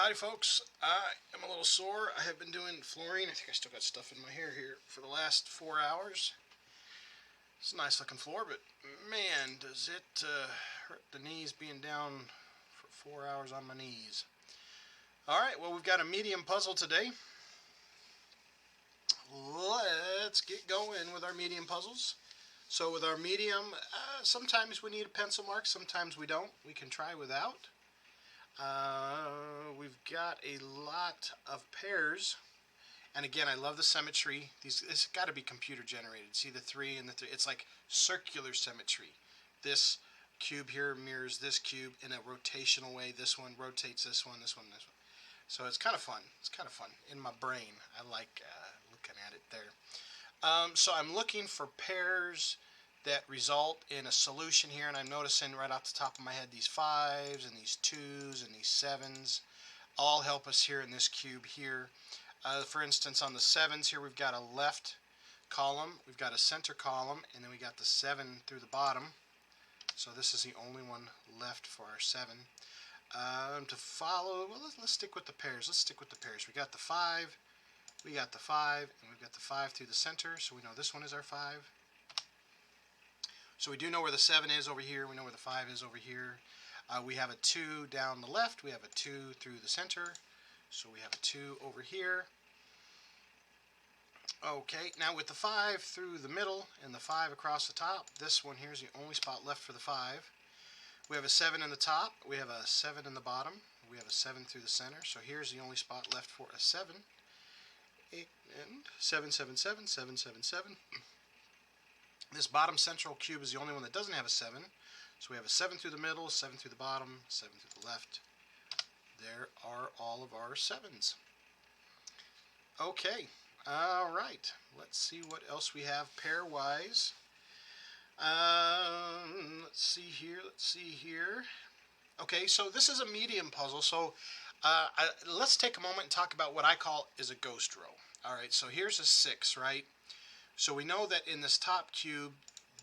Howdy folks, I am a little sore. I have been doing flooring. I think I still got stuff in my hair here for the last 4 hours. It's a nice looking floor, but man, does it hurt the knees being down for 4 hours on my knees. Alright, well, we've got a medium puzzle today. Let's get going with our medium puzzles. So with our medium, sometimes we need a pencil mark, sometimes we don't. We can try without. We've got a lot of pairs, and again, I love the symmetry. This got to be computer generated. See the 3 and the 3? It's like circular symmetry. This cube here mirrors this cube in a rotational way. This one rotates this one, this one, this one. So it's kind of fun. It's kind of fun in my brain. I like looking at it there. So I'm looking for pairs that result in a solution here, and I'm noticing right off the top of my head these 5s and these 2s and these 7s all help us here in this cube here. For instance, on the 7s here, we've got a left column, we've got a center column, and then we got the 7 through the bottom. So this is the only one left for our 7. To follow, well, let's stick with the pairs. Let's stick with the pairs. We got the 5, we got the 5, and we've got the 5 through the center, so we know this one is our 5. So we do know where the 7 is over here. We know where the 5 is over here. We have a 2 down the left. We have a 2 through the center. So we have a 2 over here. Okay, now with the 5 through the middle and the 5 across the top, this one here is the only spot left for the 5. We have a 7 in the top. We have a 7 in the bottom. We have a 7 through the center. So here's the only spot left for a 7. 8 and 7, 7, 7, 7, 7, 7. This bottom central cube is the only one that doesn't have a 7. So we have a 7 through the middle, 7 through the bottom, 7 through the left. There are all of our 7s. Okay, alright. Let's see what else we have pairwise. Let's see here. Okay, so this is a medium puzzle. So let's take a moment and talk about what I call is a ghost row. Alright, so here's a 6, right? So we know that in this top cube,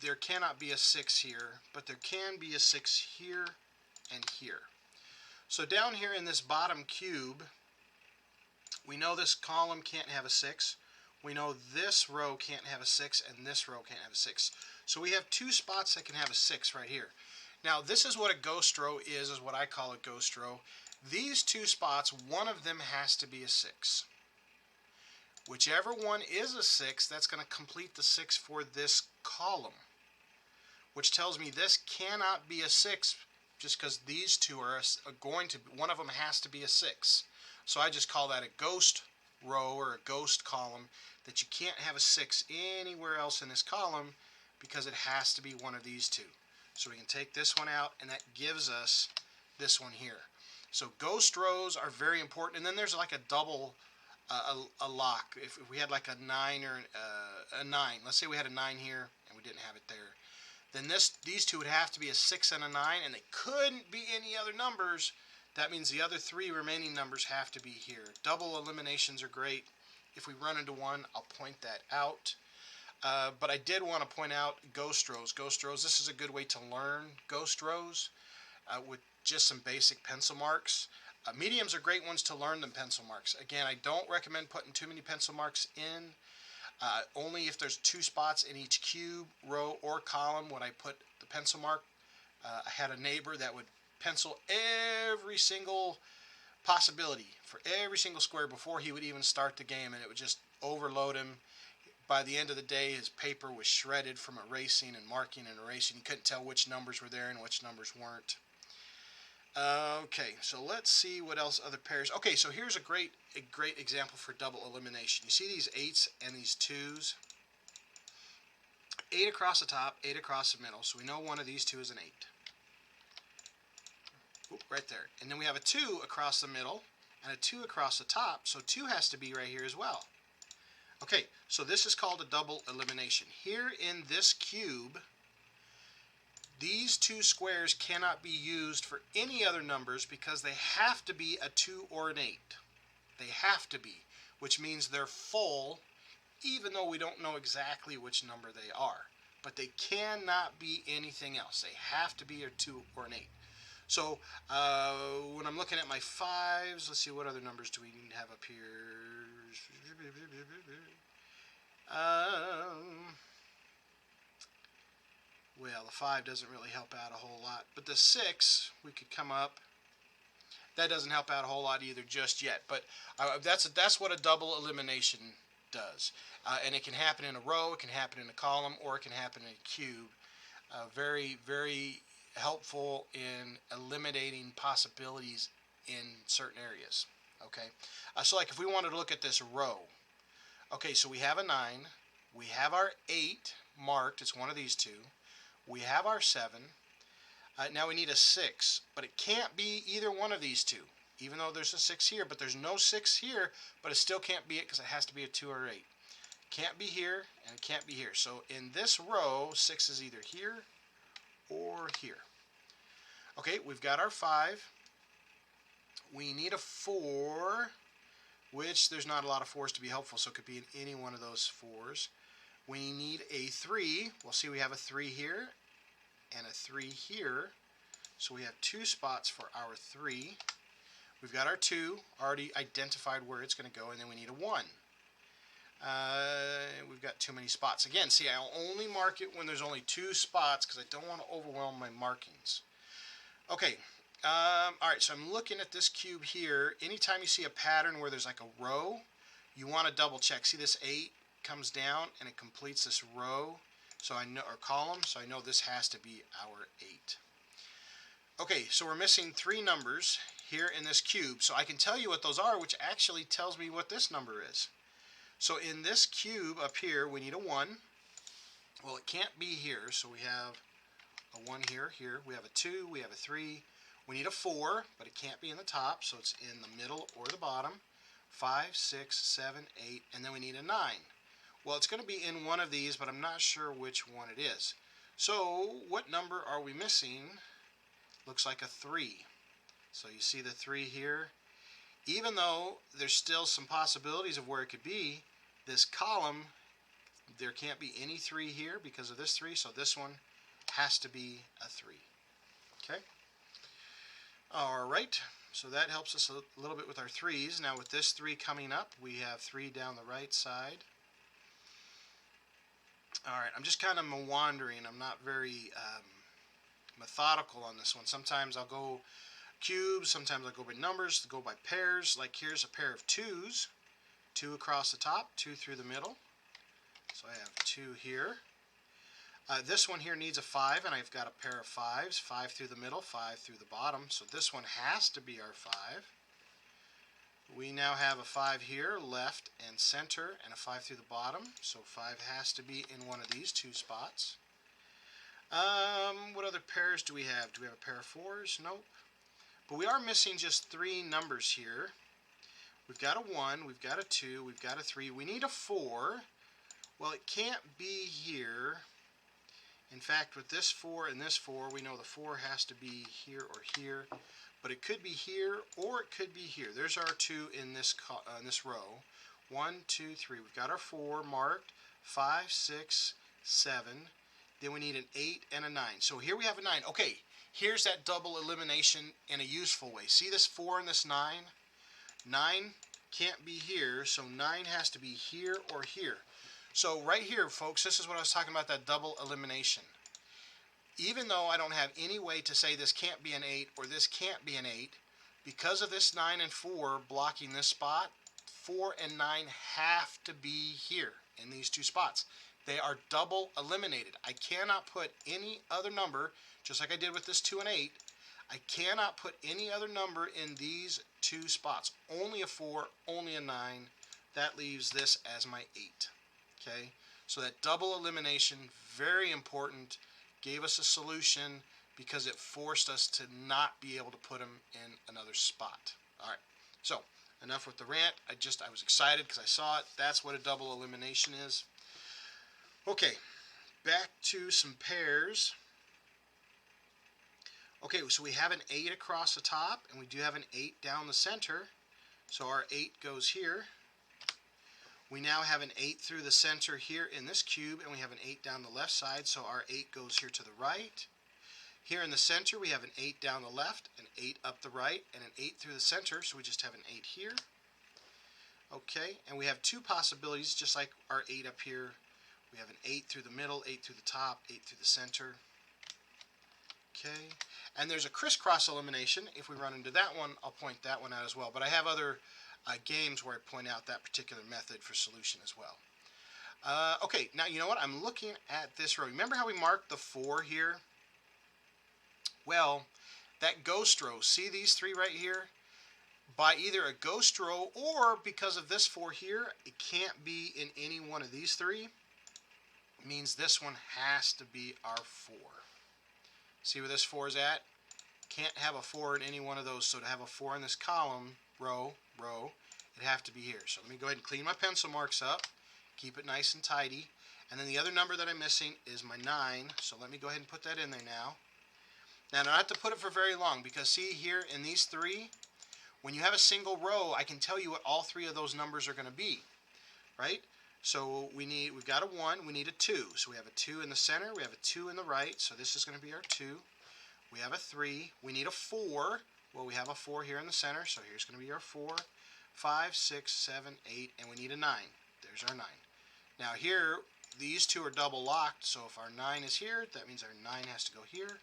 there cannot be a 6 here, but there can be a 6 here and here. So down here in this bottom cube, we know this column can't have a 6. We know this row can't have a 6, and this row can't have a 6. So we have 2 spots that can have a 6 right here. Now this is what a ghost row is what I call a ghost row. These 2 spots, one of them has to be a 6. Whichever one is a 6, that's going to complete the 6 for this column, which tells me this cannot be a 6 just because these 2 are going to, one of them has to be a 6. So I just call that a ghost row or a ghost column, that you can't have a 6 anywhere else in this column because it has to be one of these 2. So we can take this one out, and that gives us this one here. So ghost rows are very important, and then there's like a double a lock. If we had like a 9 or a 9, let's say we had a 9 here and we didn't have it there, then these 2 would have to be a 6 and a 9, and they couldn't be any other numbers. That means the other 3 remaining numbers have to be here. Double eliminations are great. If we run into one, I'll point that out. But I did want to point out ghost rows. Ghost rows, this is a good way to learn ghost rows with just some basic pencil marks. Mediums are great ones to learn than pencil marks. Again, I don't recommend putting too many pencil marks in. Only if there's 2 spots in each cube, row, or column would I put the pencil mark. I had a neighbor that would pencil every single possibility for every single square before he would even start the game, and it would just overload him. By the end of the day, his paper was shredded from erasing and marking and erasing. You couldn't tell which numbers were there and which numbers weren't. Okay, so let's see what else other pairs. Okay, so here's a great example for double elimination. You see these 8s and these 2s? 8 across the top, 8 across the middle. So we know one of these 2 is an 8. Oop, right there. And then we have a 2 across the middle and a 2 across the top. So 2 has to be right here as well. Okay, so this is called a double elimination. Here in this cube, these 2 squares cannot be used for any other numbers because they have to be a 2 or an 8. They have to be, which means they're full, even though we don't know exactly which number they are. But they cannot be anything else. They have to be a 2 or an 8. So when I'm looking at my 5s, let's see, what other numbers do we need to have up here? Well, the 5 doesn't really help out a whole lot, but the 6, we could come up. That doesn't help out a whole lot either just yet, but that's what a double elimination does. And it can happen in a row, it can happen in a column, or it can happen in a cube. Very, very helpful in eliminating possibilities in certain areas. Okay, so like if we wanted to look at this row, okay, so we have a 9, we have our 8 marked, it's one of these two, we have our 7, now we need a 6, but it can't be either one of these two, even though there's a 6 here, but there's no 6 here, but it still can't be it because it has to be a 2 or 8. Can't be here, and it can't be here. So in this row, 6 is either here or here. Okay, we've got our 5. We need a 4, which there's not a lot of 4s to be helpful, so it could be in any one of those 4s. We need a 3. We'll see we have a 3 here and a 3 here. So we have 2 spots for our 3. We've got our 2, already identified where it's going to go, and then we need a 1. We've got too many spots. Again, see, I'll only mark it when there's only 2 spots because I don't want to overwhelm my markings. Okay, alright, so I'm looking at this cube here. Anytime you see a pattern where there's like a row, you want to double check. See, this 8 comes down and it completes this row, so I know, or column, so I know this has to be our 8. Okay, so we're missing 3 numbers here in this cube, so I can tell you what those are, which actually tells me what this number is. So in this cube up here, we need a 1. Well, it can't be here, so we have a 1 here, here. We have a 2, we have a 3. We need a 4, but it can't be in the top, so it's in the middle or the bottom. 5, 6, 7, 8, and then we need a 9. Well, it's going to be in one of these, but I'm not sure which one it is. So what number are we missing? Looks like a 3. So you see the 3 here. Even though there's still some possibilities of where it could be, this column, there can't be any 3 here because of this 3, so this one has to be a 3. Okay? Alright, so that helps us a little bit with our 3's. Now with this 3 coming up, we have 3 down the right side. Alright, I'm just kind of wandering. I'm not very methodical on this one. Sometimes I'll go cubes, sometimes I'll go by numbers, go by pairs. Like here's a pair of 2's. 2 across the top, 2 through the middle. So I have 2 here. This one here needs a 5, and I've got a pair of 5's. 5 through the middle, 5 through the bottom. So this one has to be our 5. We now have a 5 here, left and center, and a 5 through the bottom. So 5 has to be in one of these 2 spots. What other pairs do we have? Do we have a pair of 4's? Nope. But we are missing just 3 numbers here. We've got a 1, we've got a 2, we've got a 3. We need a 4. Well, it can't be here. In fact, with this 4 and this 4, we know the 4 has to be here or here. But it could be here or it could be here. There's our 2 in this row. 1, 2, 3. We've got our 4 marked. 5, 6, 7. Then we need an 8 and a 9. So here we have a 9. Okay, here's that double elimination in a useful way. See this 4 and this 9? 9 can't be here, so 9 has to be here or here. So right here, folks, this is what I was talking about, that double elimination. Even though I don't have any way to say this can't be an 8 or this can't be an 8, because of this 9 and 4 blocking this spot, 4 and 9 have to be here in these 2 spots. They are double eliminated. I cannot put any other number, just like I did with this 2 and 8, I cannot put any other number in these 2 spots. Only a 4, only a 9. That leaves this as my 8. Okay, so that double elimination, very important, gave us a solution because it forced us to not be able to put them in another spot. All right, so enough with the rant. I was excited because I saw it. That's what a double elimination is. Okay, back to some pairs. Okay, so we have an 8 across the top, and we do have an 8 down the center. So our 8 goes here. We now have an 8 through the center here in this cube, and we have an 8 down the left side, so our 8 goes here to the right. Here in the center, we have an 8 down the left, an 8 up the right, and an 8 through the center, so we just have an 8 here. Okay, and we have two possibilities, just like our 8 up here. We have an 8 through the middle, 8 through the top, 8 through the center. Okay, and there's a crisscross elimination. If we run into that one, I'll point that one out as well. But I have other games where I point out that particular method for solution as well. Okay, now you know what? I'm looking at this row. Remember how we marked the 4 here? Well, that ghost row, see these 3 right here? By either a ghost row or because of this 4 here, it can't be in any one of these 3. It means this one has to be our 4. See where this 4 is at? Can't have a 4 in any one of those. So to have a 4 in this column, row, it'd have to be here. So let me go ahead and clean my pencil marks up. Keep it nice and tidy. And then the other number that I'm missing is my 9. So let me go ahead and put that in there now. Now I don't have to put it for very long because see here in these 3, when you have a single row, I can tell you what all 3 of those numbers are going to be, right? So we've got a 1, we need a 2. So we have a 2 in the center, we have a 2 in the right, so this is going to be our 2. We have a 3, we need a 4. Well, we have a 4 here in the center, so here's going to be our 4. 5, 6, 7, 8, and we need a 9. There's our 9. Now here, these 2 are double locked, so if our 9 is here, that means our 9 has to go here.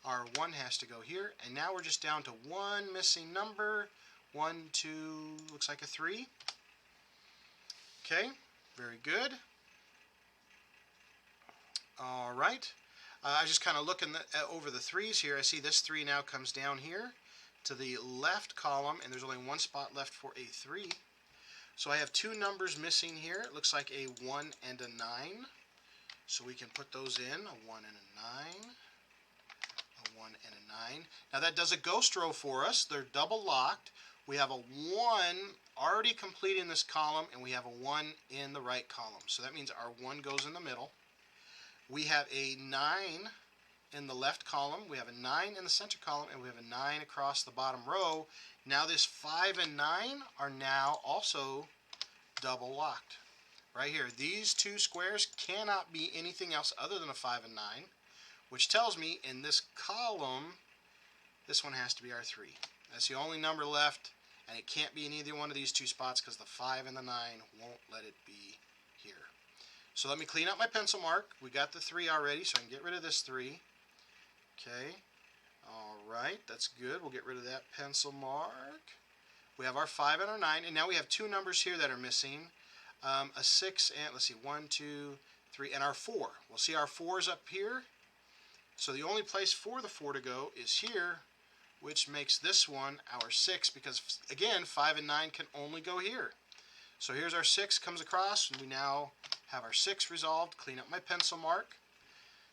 Our 1 has to go here, and now we're just down to one missing number. 1, 2, looks like a 3. Okay, very good. All right. I was just kind of looking over the 3s here. I see this 3 now comes down here to the left column, and there's only one spot left for a 3. So I have 2 numbers missing here. It looks like a 1 and a 9. So we can put those in, a 1 and a 9. 1 and a 9. Now that does a ghost row for us. They're double locked. We have a 1 already completing this column, and we have a 1 in the right column. So that means our 1 goes in the middle. We have a 9 in the left column. We have a 9 in the center column, and we have a 9 across the bottom row. Now this 5 and 9 are now also double locked. Right here, these 2 squares cannot be anything else other than a 5 and 9. Which tells me in this column, this one has to be our 3. That's the only number left, and it can't be in either one of these 2 spots because the 5 and the 9 won't let it be here. So let me clean up my pencil mark. We got the 3 already, so I can get rid of this 3. Okay, all right, that's good. We'll get rid of that pencil mark. We have our 5 and our 9, and now we have 2 numbers here that are missing. A 6 and, let's see, 1, 2, 3, and our 4. We'll see our 4 is up here. So the only place for the 4 to go is here, which makes this one our 6 because, again, 5 and 9 can only go here. So here's our 6 comes across, and we now have our 6 resolved. Clean up my pencil mark.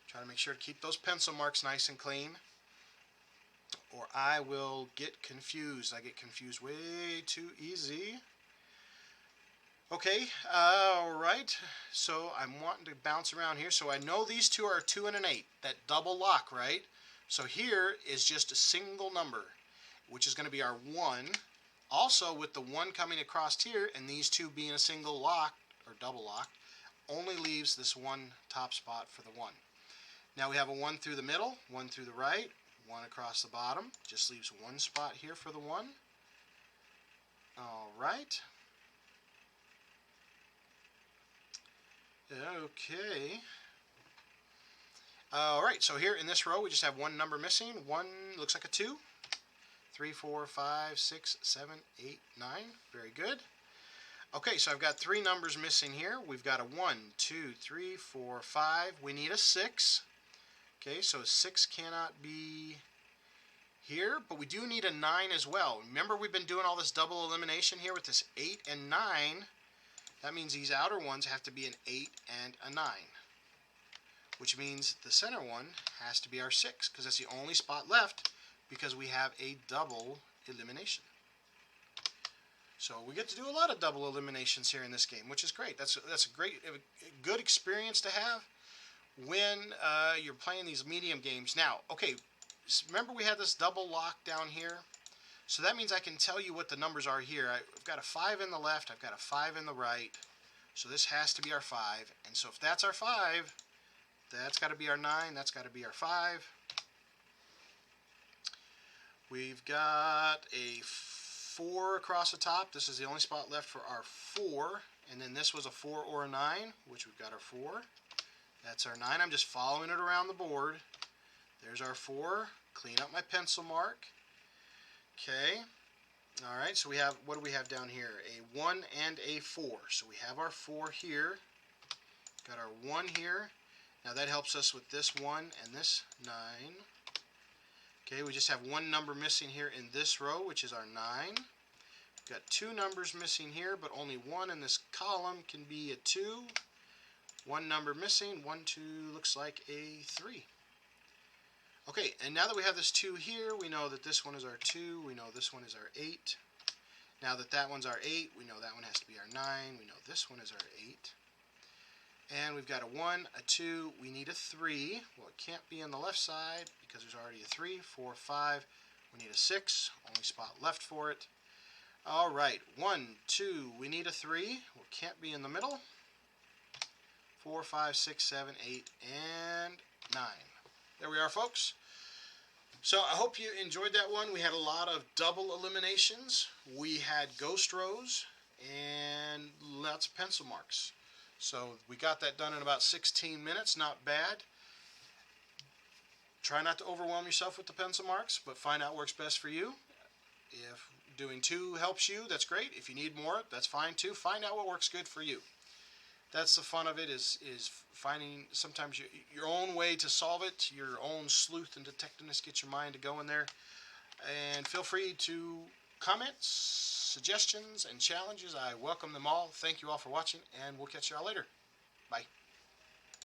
Try to make sure to keep those pencil marks nice and clean, or I will get confused. I get confused way too easy. Okay, all right, so I'm wanting to bounce around here. So I know these 2 are a 2 and an 8, that double lock, right? So here is just a single number, which is going to be our 1. Also, with the 1 coming across here and these 2 being a single lock, or double lock, only leaves this 1 top spot for the 1. Now we have a 1 through the middle, 1 through the right, 1 across the bottom. Just leaves 1 spot here for the 1. All right. Okay. All right, so here in this row we just have 1 number missing. 1 looks like a 2. 3, 4, 5, 6, 7, 8, 9. Very good. Okay, so I've got 3 numbers missing here. We've got a 1, 2, 3, 4, 5. We need a 6. Okay, so 6 cannot be here, but we do need a 9 as well. Remember, we've been doing all this double elimination here with this 8 and 9. That means these outer ones have to be an 8 and a 9, which means the center one has to be our 6 because that's the only spot left because we have a double elimination. So we get to do a lot of double eliminations here in this game, which is great. That's a good experience to have when you're playing these medium games. Now, okay, remember we had this double lock down here? So that means I can tell you what the numbers are here. I've got a 5 in the left, I've got a 5 in the right. So this has to be our 5. And so if that's our 5, that's got to be our 9, that's got to be our 5. We've got a 4 across the top. This is the only spot left for our 4. And then this was a 4 or a 9, which we've got our 4. That's our 9. I'm just following it around the board. There's our 4. Clean up my pencil mark. Okay. All right, so we have, what do we have down here? A 1 and a 4. So we have our 4 here. Got our 1 here. Now that helps us with this 1 and this 9. Okay, we just have one number missing here in this row, which is our 9. We've got 2 numbers missing here, but only 1 in this column can be a 2. 1 number missing, 1, 2 looks like a 3. Okay, and now that we have this 2 here, we know that this one is our 2, we know this one is our 8. Now that that one's our 8, we know that one has to be our 9, we know this one is our 8. And we've got a 1, a 2, we need a 3. Well, it can't be on the left side because there's already a 3, 4, 5. We need a 6, only spot left for it. All right, 1, 2, we need a 3. Well, it can't be in the middle. 4, 5, 6, 7, 8, and 9. There we are, folks. So I hope you enjoyed that one. We had a lot of double eliminations. We had ghost rows and lots of pencil marks. So we got that done in about 16 minutes. Not bad. Try not to overwhelm yourself with the pencil marks, but find out what works best for you. If doing 2 helps you, that's great. If you need more, that's fine too. Find out what works good for you. That's the fun of it, is finding sometimes your own way to solve it, your own sleuth and detectiveness. Get your mind to go in there. And feel free to comments, suggestions, and challenges. I welcome them all. Thank you all for watching, and we'll catch you all later. Bye.